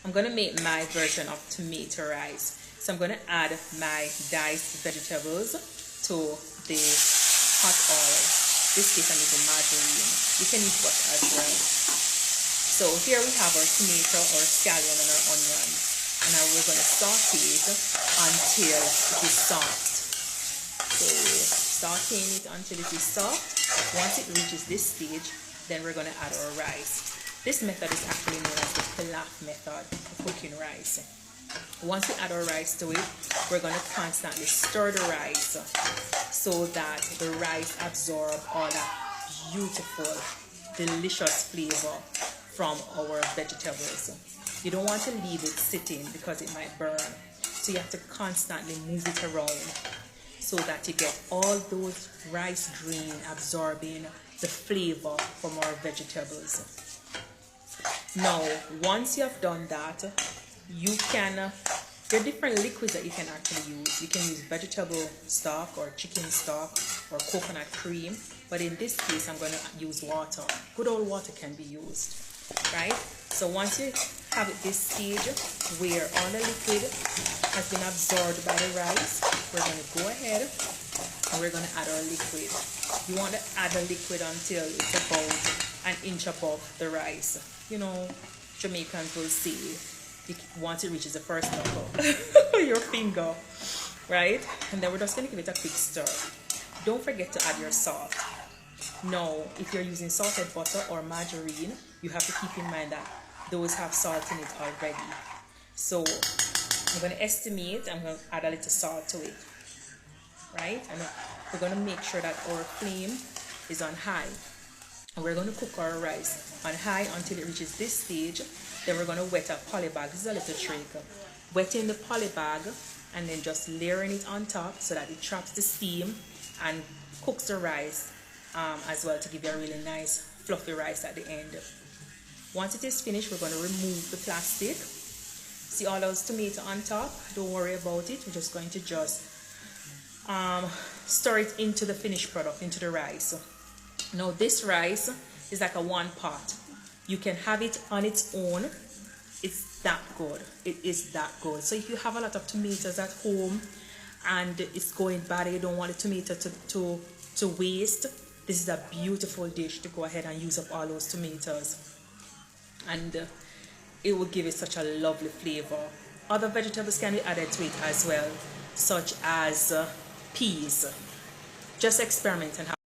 I'm going to make my version of tomato rice. So I'm going to add my diced vegetables to the hot oil. This case I'm using margarine. You can use butter as well. So here we have our tomato, our scallion, and our onion. And now we're going to saute it until it is soft. So sauteing it until it is soft. Once it reaches this stage, then we're going to add our rice. This method is actually known as the pilaf method of cooking rice. Once we add our rice to it, we're going to constantly stir the rice so that the rice absorbs all that beautiful, delicious flavor from our vegetables. You don't want to leave it sitting because it might burn. So you have to constantly move it around so that you get all those rice grain absorbing the flavor from our vegetables. Now, once you have done that, you can, there are different liquids that you can actually use. You can use vegetable stock or chicken stock or coconut cream. But in this case, I'm going to use water. Good old water can be used, right? So once you have it this stage where all the liquid has been absorbed by the rice, we're going to go ahead and we're going to add our liquid. You want to add the liquid until it's about an inch above the rice. You know, Jamaicans will say, once it reaches the first knuckle, your finger, right? And then we're just going to give it a quick stir. Don't forget to add your salt. Now, if you're using salted butter or margarine, you have to keep in mind that those have salt in it already. So I'm going to estimate, I'm going to add a little salt to it, right? And we're going to make sure that our flame is on high. And we're going to cook our rice on high until it reaches this stage. Then we're going to wet a poly bag. This is a little trick. Wetting the poly bag and then just layering it on top so that it traps the steam and cooks the rice as well to give you a really nice fluffy rice at the end. Once it is finished, we're going to remove the plastic. See all those tomato on top? Don't worry about it. We're just going to stir it into the finished product, into the rice. Now this rice is like a one pot. You can have it on its own. It's that good. It is that good. So if you have a lot of tomatoes at home and it's going bad, you don't want the tomato to waste, this is a beautiful dish to go ahead and use up all those tomatoes. And it will give it such a lovely flavor. Other vegetables can be added to it as well, such as peas. Just experiment and have